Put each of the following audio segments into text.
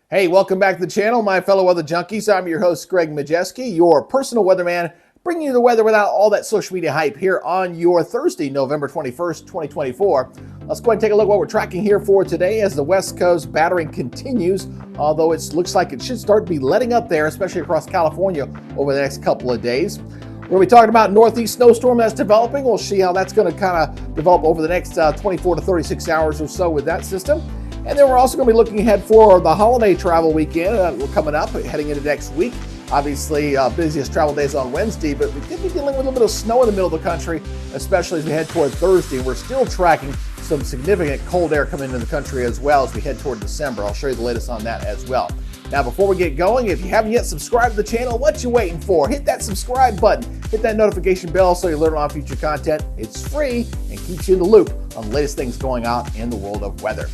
Hey, welcome back to the channel, my fellow weather junkies. I'm your host, Greg Majeski, your personal weatherman, bringing you the weather without all that social media hype here on your Thursday, November 21st, 2024. Let's go ahead and take a look at what we're tracking here for today as the West Coast battering continues, although it looks like it should start to be letting up there, especially across California over the next couple of days. We're going to be talking about northeast snowstorm that's developing. We'll see how that's going to kind of develop over the next 24 to 36 hours or so with that system. And then we're also going to be looking ahead for the holiday travel weekend. We're coming up, heading into next week. Obviously, busiest travel days on Wednesday, but we could be dealing with a little bit of snow in the middle of the country, especially as we head toward Thursday. We're still tracking some significant cold air coming into the country as well as we head toward December. I'll show you the latest on that as well. Now, before we get going, if you haven't yet subscribed to the channel, what you waiting for? Hit that subscribe button. Hit that notification bell so you learn about future content. It's free and keeps you in the loop on the latest things going on in the world of weather.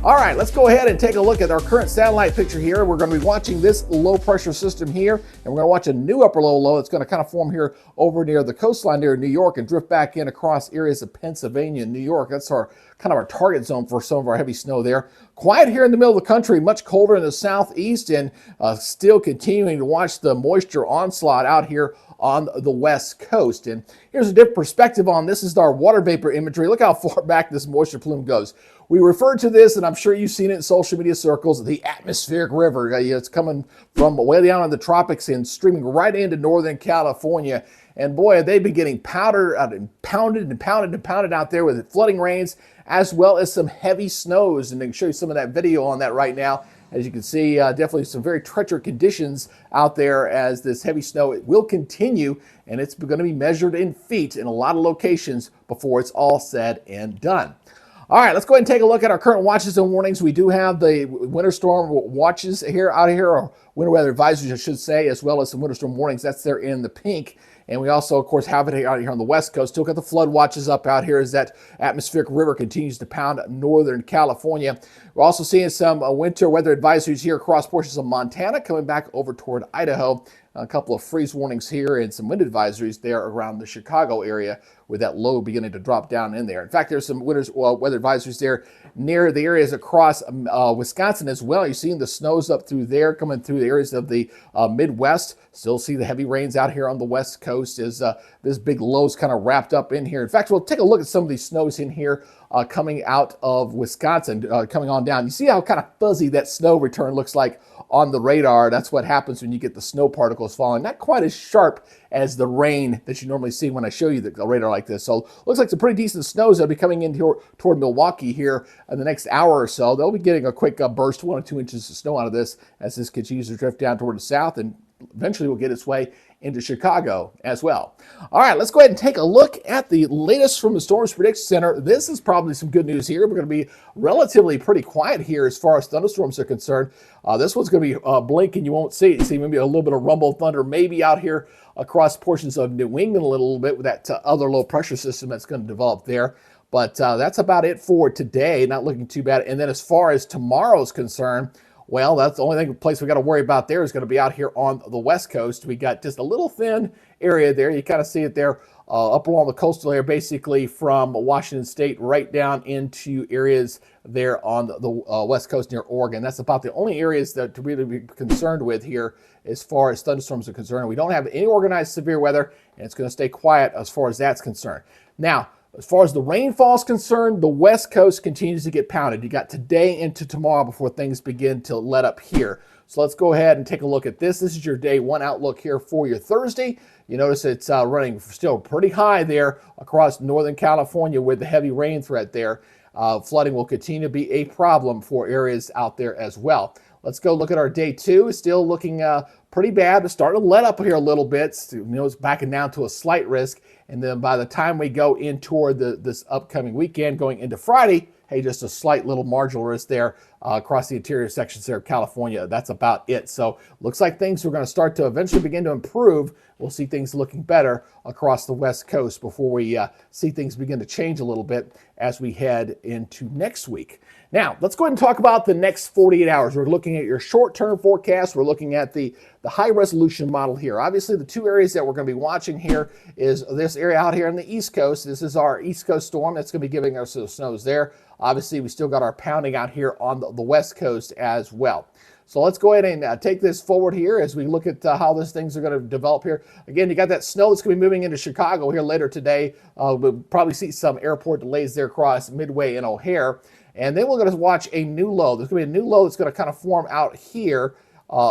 All right, let's go ahead and take a look at our current satellite picture here. We're going to be watching this low pressure system here, and we're going to watch a new upper low that's going to kind of form here over near the coastline near New York and drift back in across areas of Pennsylvania and New York. That's our kind of our target zone for some of our heavy snow there. Quiet here in the middle of the country, much colder in the southeast, and still continuing to watch the moisture onslaught out here on the west coast. And here's a different perspective on this. Is our water vapor imagery. Look how far back this moisture plume goes. We refer to this, and I'm sure you've seen it in social media circles, the atmospheric river. It's coming from way down in the tropics and streaming right into Northern California. And boy, they've been getting powdered and pounded out there with flooding rains, as well as some heavy snows. And I can show you some of that video on that right now. As you can see, definitely some very treacherous conditions out there as this heavy snow will continue, and it's going to be measured in feet in a lot of locations before it's all said and done. All right, let's go ahead and take a look at our current watches and warnings. We do have the winter storm watches out here, or winter weather advisories, I should say, as well as some winter storm warnings. That's there in the pink. And we also, of course, have it out here on the west coast. Still got the flood watches up out here as that atmospheric river continues to pound Northern California. We're also seeing some winter weather advisories here across portions of Montana, coming back over toward Idaho. A couple of freeze warnings here and some wind advisories there around the Chicago area with that low beginning to drop down in there. In fact, there's some weather advisories there near the areas across Wisconsin as well. You're seeing the snows up through there, coming through the areas of the Midwest. Still see the heavy rains out here on the west coast as this big low's kind of wrapped up in here. In fact, we'll take a look at some of these snows in here coming out of Wisconsin, coming on down. You see how kind of fuzzy that snow return looks like on the radar. That's what happens when you get the snow particles falling. Not quite as sharp as the rain that you normally see when I show you the radar like this. So looks like some pretty decent snows that'll be coming in here toward Milwaukee here in the next hour or so. They'll be getting a quick burst, 1 or 2 inches of snow out of this as this continues to drift down toward the south, and eventually will get its way into Chicago as well. All right, let's go ahead and take a look at the latest from the Storms Prediction Center. This is probably some good news here. We're going to be relatively pretty quiet here as far as thunderstorms are concerned. This one's going to be blink and you won't see it. You see maybe a little bit of rumble thunder maybe out here across portions of New England a little bit with that other low pressure system that's going to develop there. But that's about it for today. Not looking too bad. And then as far as tomorrow's concerned, well, that's the only place we got to worry about there is going to be out here on the west coast. We got just a little thin area there. You kind of see it there up along the coastal area, basically from Washington State right down into areas there on the west coast near Oregon. That's about the only areas that to really be concerned with here as far as thunderstorms are concerned. We don't have any organized severe weather, and it's going to stay quiet as far as that's concerned. Now, as far as the rainfall is concerned, the west coast continues to get pounded. You got today into tomorrow before things begin to let up here. So let's go ahead and take a look at this. This is your day one outlook here for your Thursday. You notice it's running still pretty high there across Northern California with the heavy rain threat there. Flooding will continue to be a problem for areas out there as well. Let's go look at our day two. It's still looking pretty bad. It's starting to let up here a little bit. It's backing down to a slight risk. And then by the time we go in toward this upcoming weekend, going into Friday, hey, just a slight little marginal risk there across the interior sections there of California. That's about it. So looks like things are going to start to eventually begin to improve. We'll see things looking better across the west coast before we see things begin to change a little bit as we head into next week. Now, let's go ahead and talk about the next 48 hours. We're looking at your short-term forecast. We're looking at the high-resolution model here. Obviously, the two areas that we're going to be watching here is this area out here on the East Coast. This is our East Coast storm that's going to be giving us the snows there. Obviously, we still got our pounding out here on the West Coast as well. So let's go ahead and take this forward here as we look at how these things are going to develop here. Again, you got that snow that's going to be moving into Chicago here later today. We'll probably see some airport delays there across Midway and O'Hare. And then we're going to watch a new low. There's going to be a new low that's going to kind of form out here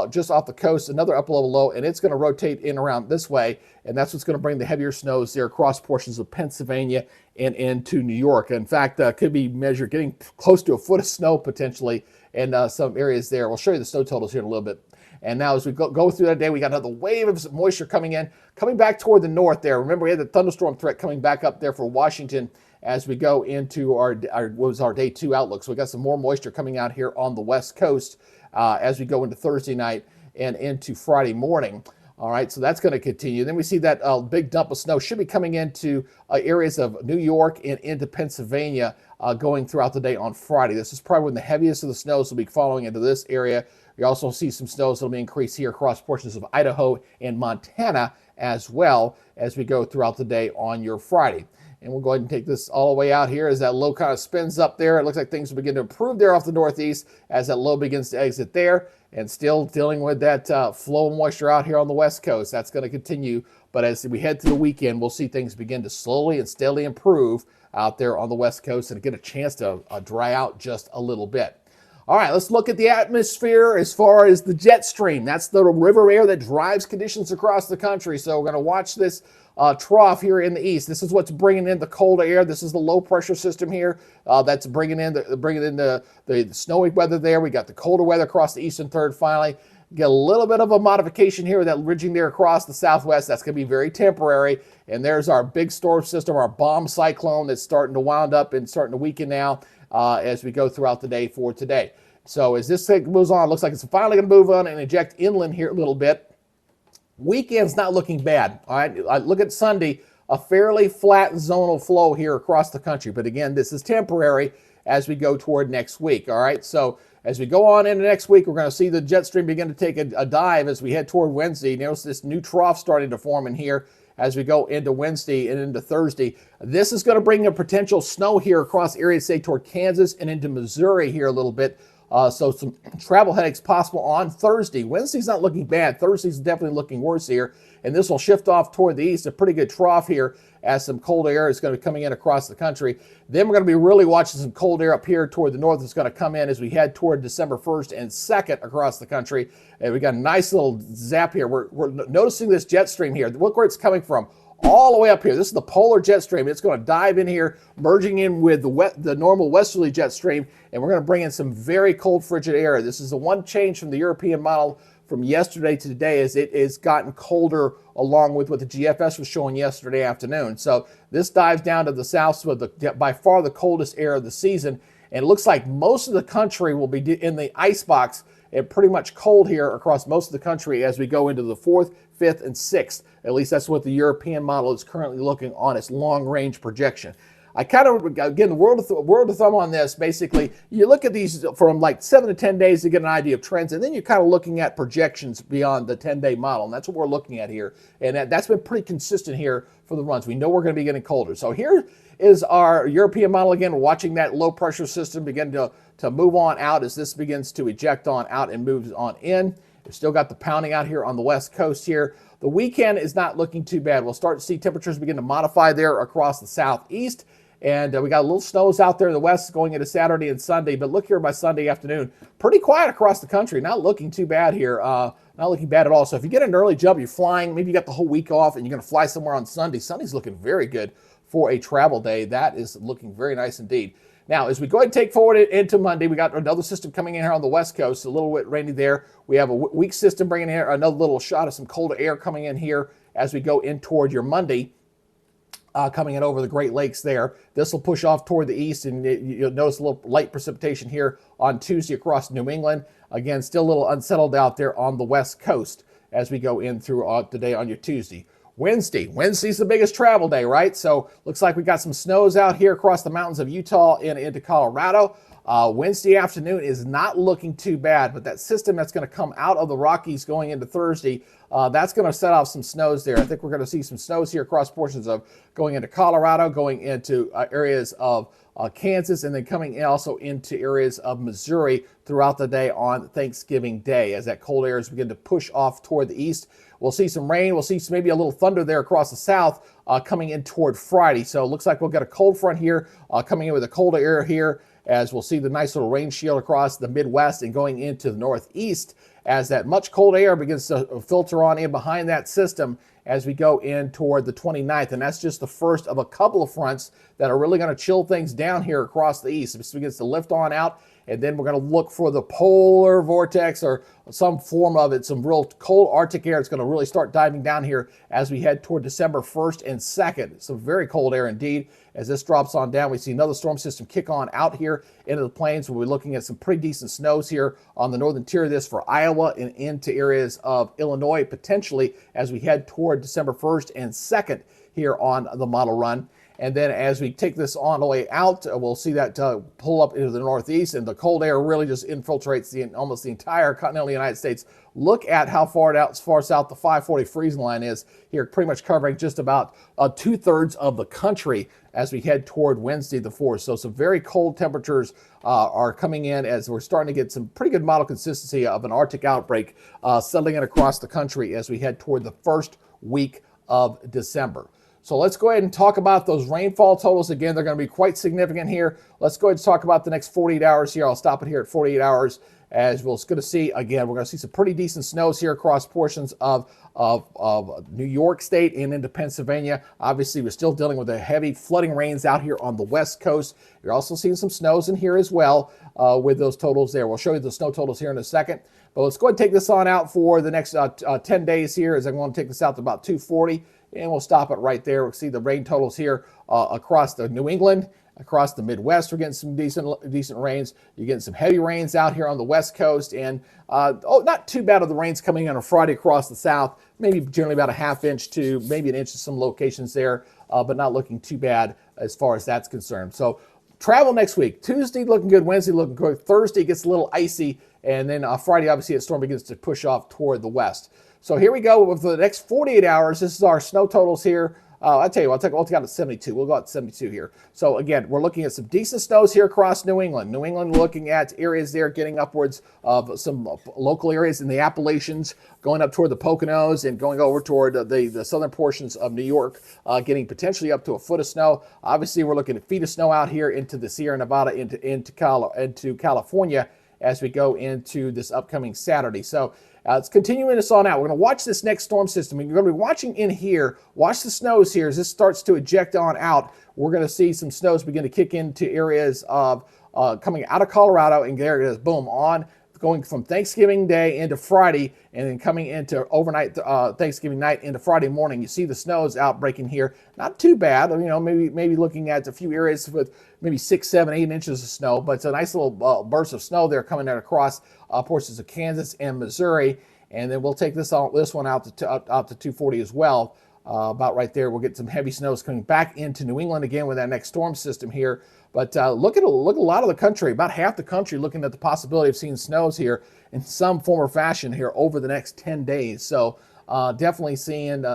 just off the coast, another upper-level low, and it's going to rotate in around this way, and that's what's going to bring the heavier snows there across portions of Pennsylvania and into New York. In fact, could be measured getting close to a foot of snow potentially in some areas there. We'll show you the snow totals here in a little bit. And now as we go through that day, we got another wave of moisture coming in, coming back toward the north there. Remember, we had the thunderstorm threat coming back up there for Washington as we go into our day 2 outlook. So we got some more moisture coming out here on the west coast as we go into Thursday night and into Friday morning. All right, so that's going to continue. Then we see that big dump of snow should be coming into areas of New York and into Pennsylvania going throughout the day on Friday. This is probably when the heaviest of the snows will be following into this area. You also see some snows that will be increased here across portions of Idaho and Montana as well as we go throughout the day on your Friday. And we'll go ahead and take this all the way out here as that low kind of spins up there. It looks like things will begin to improve there off the northeast as that low begins to exit there. And still dealing with that flow of moisture out here on the west coast. That's going to continue. But as we head to the weekend, we'll see things begin to slowly and steadily improve out there on the west coast and get a chance to dry out just a little bit. All right, let's look at the atmosphere as far as the jet stream. That's the river air that drives conditions across the country. So we're going to watch this trough here in the east. This is what's bringing in the colder air. This is the low pressure system here that's bringing in the snowy weather there. We got the colder weather across the eastern third finally. Get a little bit of a modification here with that ridging there across the southwest. That's going to be very temporary. And there's our big storm system, our bomb cyclone that's starting to wound up and starting to weaken now as we go throughout the day for today. So as this thing moves on, it looks like it's finally going to move on and eject inland here a little bit. Weekend's not looking bad. All right, I look at Sunday, a fairly flat zonal flow here across the country. But again, this is temporary as we go toward next week. All right, so as we go on into next week, we're going to see the jet stream begin to take a dive as we head toward Wednesday. Notice this new trough starting to form in here as we go into Wednesday and into Thursday. This is going to bring a potential snow here across areas, say, toward Kansas and into Missouri here a little bit. So some travel headaches possible on Thursday. Wednesday's not looking bad. Thursday's definitely looking worse here. And this will shift off toward the east, a pretty good trough here as some cold air is going to be coming in across the country. Then we're going to be really watching some cold air up here toward the north that's going to come in as we head toward December 1st and 2nd across the country. And we got a nice little zap here. We're noticing this jet stream here. Look where it's coming from. All the way up here. This is the polar jet stream. It's going to dive in here, merging in with the normal westerly jet stream, and we're going to bring in some very cold, frigid air. This is the one change from the European model from yesterday to today, as it has gotten colder along with what the GFS was showing yesterday afternoon. So this dives down to the south with by far the coldest air of the season, and it looks like most of the country will be in the icebox and pretty much cold here across most of the country as we go into the 4th, 5th, and 6th. At least that's what the European model is currently looking on its long-range projection. I kind of, again, the world of thumb on this, basically, you look at these from like 7 to 10 days to get an idea of trends, and then you're kind of looking at projections beyond the 10-day model, and that's what we're looking at here. And that's been pretty consistent here for the runs. We know we're going to be getting colder. So here is our European model again, watching that low-pressure system begin to move on out as this begins to eject on out and moves on in. We've still got the pounding out here on the west coast here. The weekend is not looking too bad. We'll start to see temperatures begin to modify there across the southeast. And we got a little snows out there in the west going into Saturday and Sunday. But look here by Sunday afternoon. Pretty quiet across the country. Not looking too bad here. Not looking bad at all. So if you get an early jump, you're flying. Maybe you got the whole week off and you're going to fly somewhere on Sunday. Sunday's looking very good for a travel day. That is looking very nice indeed. Now, as we go ahead and take forward into Monday, we got another system coming in here on the west coast, a little bit rainy there. We have a weak system bringing in here, another little shot of some colder air coming in here as we go in toward your Monday, coming in over the Great Lakes there. This will push off toward the east, and you'll notice a little light precipitation here on Tuesday across New England. Again, still a little unsettled out there on the west coast as we go in through the day on your Tuesday. Wednesday's the biggest travel day, right? So looks like we got some snows out here across the mountains of Utah and into Colorado. Wednesday afternoon is not looking too bad, but that system that's going to come out of the Rockies going into Thursday, that's going to set off some snows there. I think we're going to see some snows here across portions of going into Colorado, going into areas of Kansas, and then coming in also into areas of Missouri throughout the day on Thanksgiving Day as that cold air is beginning to push off toward the east. We'll see some rain. We'll see maybe a little thunder there across the south coming in toward Friday. So it looks like we'll get a cold front here coming in with a colder air here, as we'll see the nice little rain shield across the Midwest and going into the Northeast as that much cold air begins to filter on in behind that system as we go in toward the 29th. And that's just the first of a couple of fronts that are really going to chill things down here across the east. It begins to lift on out, and then we're going to look for the polar vortex or some form of it, some real cold Arctic air. It's going to really start diving down here as we head toward December 1st and 2nd. Some very cold air indeed. As this drops on down, we see another storm system kick on out here into the plains. We'll be looking at some pretty decent snows here on the northern tier of this for Iowa and into areas of Illinois potentially as we head toward December 1st and 2nd here on the model run. And then as we take this on the way out, we'll see that pull up into the northeast, and the cold air really just infiltrates almost the entire continental United States. Look at how far south the 540 freezing line is here, pretty much covering just about 2/3 of the country as we head toward Wednesday the 4th. So some very cold temperatures are coming in as we're starting to get some pretty good model consistency of an Arctic outbreak settling in across the country as we head toward the first week of December. So let's go ahead and talk about those rainfall totals. Again, they're going to be quite significant here. Let's go ahead and talk about the next 48 hours here. I'll stop it here at 48 hours as we're going to see, again, we're going to see some pretty decent snows here across portions of New York State and into Pennsylvania. Obviously, we're still dealing with the heavy flooding rains out here on the West Coast. You're also seeing some snows in here as well with those totals there. We'll show you the snow totals here in a second. But let's go ahead and take this on out for the next 10 days here as I'm going to take this out to about 240. And we'll stop it right there. We'll see the rain totals here across the New England, across the Midwest. We're getting some decent rains. You're getting some heavy rains out here on the West Coast. And not too bad of the rains coming in on Friday across the South. Maybe generally about a half inch to maybe an inch in some locations there, but not looking too bad as far as that's concerned. So travel next week. Tuesday looking good. Wednesday looking good. Thursday gets a little icy. And then Friday, obviously, the storm begins to push off toward the west. So here we go with the next 48 hours. This is our snow totals here. I'll tell you what, we'll take out at 72. We'll go out to 72 here. So again, we're looking at some decent snows here across New England. New England, looking at areas there getting upwards of some local areas in the Appalachians, going up toward the Poconos and going over toward the southern portions of New York, getting potentially up to a foot of snow. Obviously, we're looking at feet of snow out here into the Sierra Nevada, into California as we go into this upcoming Saturday. So it's continuing this on out. We're going to watch this next storm system. You're going to be watching in here. Watch the snows here as this starts to eject on out. We're going to see some snows begin to kick into areas of coming out of Colorado, and there it is, boom, on going from Thanksgiving Day into Friday, and then coming into overnight Thanksgiving night into Friday morning. You see the snows outbreaking here. Not too bad. You know, maybe looking at a few areas with maybe 6, 7, 8 inches of snow, but it's a nice little burst of snow there coming out across portions of Kansas and Missouri. And then we'll take this one out to 240 as well. About right there, we'll get some heavy snows coming back into New England again with that next storm system here. But look at a lot of the country, about half the country looking at the possibility of seeing snows here in some form or fashion here over the next 10 days. So definitely seeing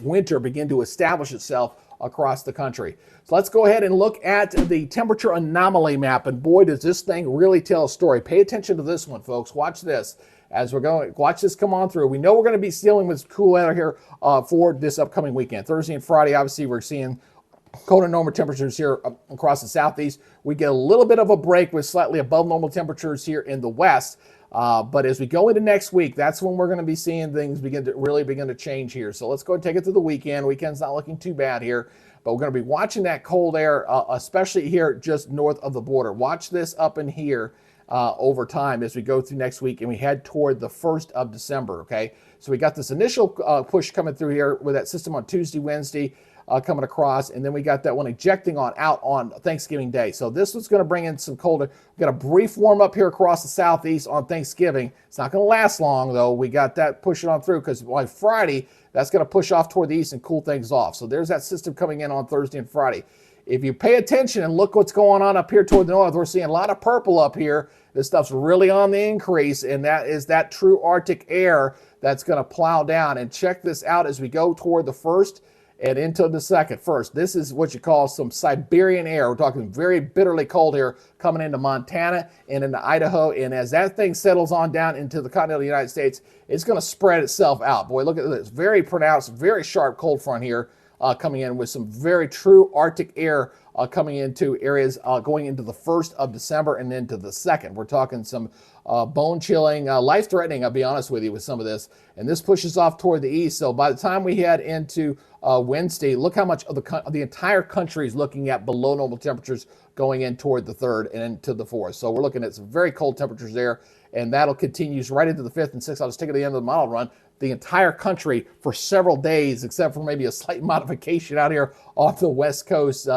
winter begin to establish itself across the country. So let's go ahead and look at the temperature anomaly map. And boy, does this thing really tell a story. Pay attention to this one, folks. Watch this. As we're going, watch this come on through. We know we're going to be dealing with cool weather here for this upcoming weekend. Thursday and Friday, obviously, we're seeing colder normal temperatures here across the southeast. We get a little bit of a break with slightly above normal temperatures here in the west. But as we go into next week, that's when we're going to be seeing things begin to change here. So let's go and take it to the weekend. Weekend's not looking too bad here, but we're going to be watching that cold air, especially here just north of the border. Watch this up in here over time as we go through next week and we head toward the 1st of December, okay? So we got this initial push coming through here with that system on Tuesday, Wednesday, coming across, and then we got that one ejecting out on Thanksgiving Day. So this was going to bring in some colder. We got a brief warm up here across the southeast on Thanksgiving. It's not going to last long though. We got that pushing on through because by Friday that's going to push off toward the east and cool things off. So there's that system coming in on Thursday and Friday. if you pay attention and look what's going on up here toward the north, we're seeing a lot of purple up here. This stuff's really on the increase, and that is that true Arctic air that's going to plow down. And check this out as we go toward the first and into the second. First, this is what you call some Siberian air. We're talking very bitterly cold here coming into Montana and into Idaho. And as that thing settles on down into the continental United States, it's going to spread itself out. Boy, look at this. Very pronounced, very sharp cold front here coming in with some very true Arctic air coming into areas going into the 1st of December and into the 2nd. We're talking some bone-chilling, life-threatening, I'll be honest with you, with some of this. And this pushes off toward the east. So by the time we head into Wednesday, look how much of the entire country is looking at below normal temperatures going in toward the 3rd and into the 4th. So we're looking at some very cold temperatures there, and that'll continue right into the 5th and 6th. I'll just take it to the end of the model run. The entire country for several days, except for maybe a slight modification out here off the west coast,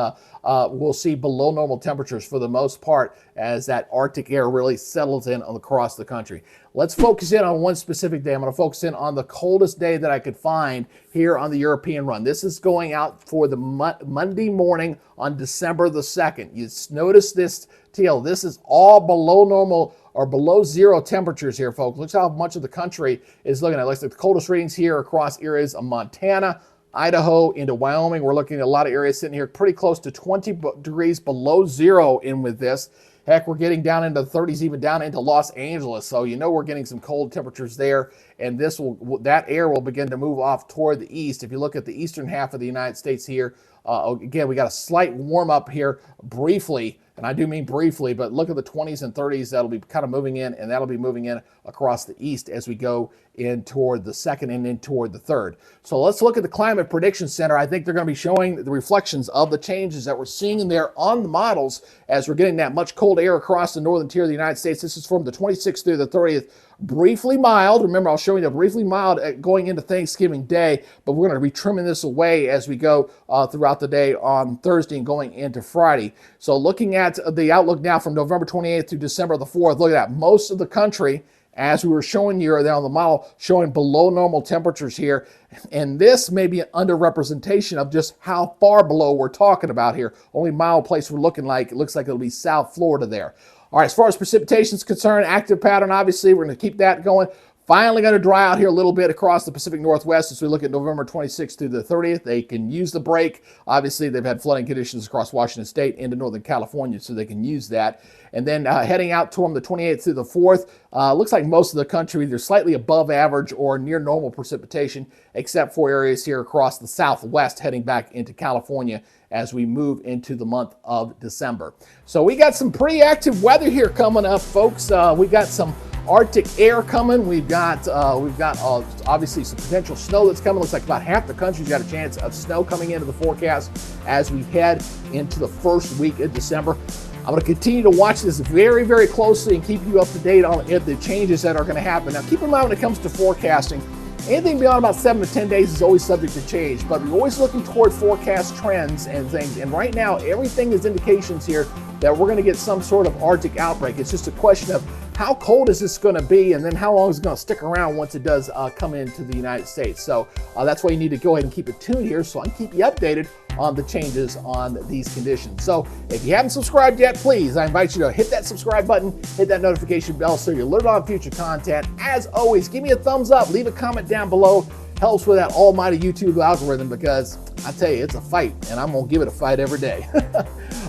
we'll see below normal temperatures for the most part as that Arctic air really settles in across the country. Let's focus in on one specific day. I'm going to focus in on the coldest day that I could find here on the European run. This is going out for the Monday morning on December the 2nd. You notice this teal. This is all below normal or below zero temperatures here, folks. Look how much of the country is looking at. Looks like the coldest readings here across areas of Montana, Idaho, into Wyoming. We're looking at a lot of areas sitting here pretty close to 20 degrees below zero in with this. Heck, we're getting down into the 30s, even down into Los Angeles. So you know we're getting some cold temperatures there, and that air will begin to move off toward the east. If you look at the eastern half of the United States here, again, we got a slight warm up here briefly, and I do mean briefly, but look at the 20s and 30s. That'll be kind of moving in, and that'll be moving in across the east as we go in toward the 2nd and in toward the 3rd. So let's look at the Climate Prediction Center. I think they're going to be showing the reflections of the changes that we're seeing in there on the models as we're getting that much cold air across the northern tier of the United States. This is from the 26th through the 30th. Briefly mild. Remember, I'll show you the briefly mild going into Thanksgiving Day, but we're going to be trimming this away as we go throughout the day on Thursday and going into Friday. So looking at the outlook now from November 28th to December the 4th, look at that. Most of the country, as we were showing you there on the model, showing below normal temperatures here. And this may be an underrepresentation of just how far below we're talking about here. Only mild place we're looking like, it looks like it'll be South Florida there. All right, as far as precipitation is concerned, active pattern, obviously, we're going to keep that going. Finally going to dry out here a little bit across the Pacific Northwest as we look at November 26th through the 30th. They can use the break. Obviously, they've had flooding conditions across Washington State into Northern California, so they can use that. And then heading out to them the 28th through the 4th, looks like most of the country, they're slightly above average or near normal precipitation, except for areas here across the Southwest heading back into California as we move into the month of December. So we got some pretty active weather here coming up, folks. We got some Arctic air coming. We've got obviously some potential snow that's coming. Looks like about half the country's got a chance of snow coming into the forecast as we head into the first week of December. I'm going to continue to watch this very, very closely and keep you up to date on the changes that are going to happen. Now, keep in mind when it comes to forecasting, anything beyond about 7 to 10 days is always subject to change, but we're always looking toward forecast trends and things. And right now, everything is indications here that we're going to get some sort of Arctic outbreak. It's just a question of how cold is this going to be, and then how long is it going to stick around once it does come into the United States. So that's why you need to go ahead and keep it tuned here so I can keep you updated on the changes on these conditions. So if you haven't subscribed yet, please, I invite you to hit that subscribe button, hit that notification bell so you're alerted on future content. As always, give me a thumbs up, leave a comment down below. Helps with that almighty YouTube algorithm, because I tell you, it's a fight, and I'm going to give it a fight every day.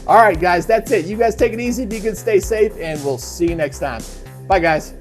All right, guys, that's it. You guys take it easy, be good, stay safe, and we'll see you next time. Bye, guys.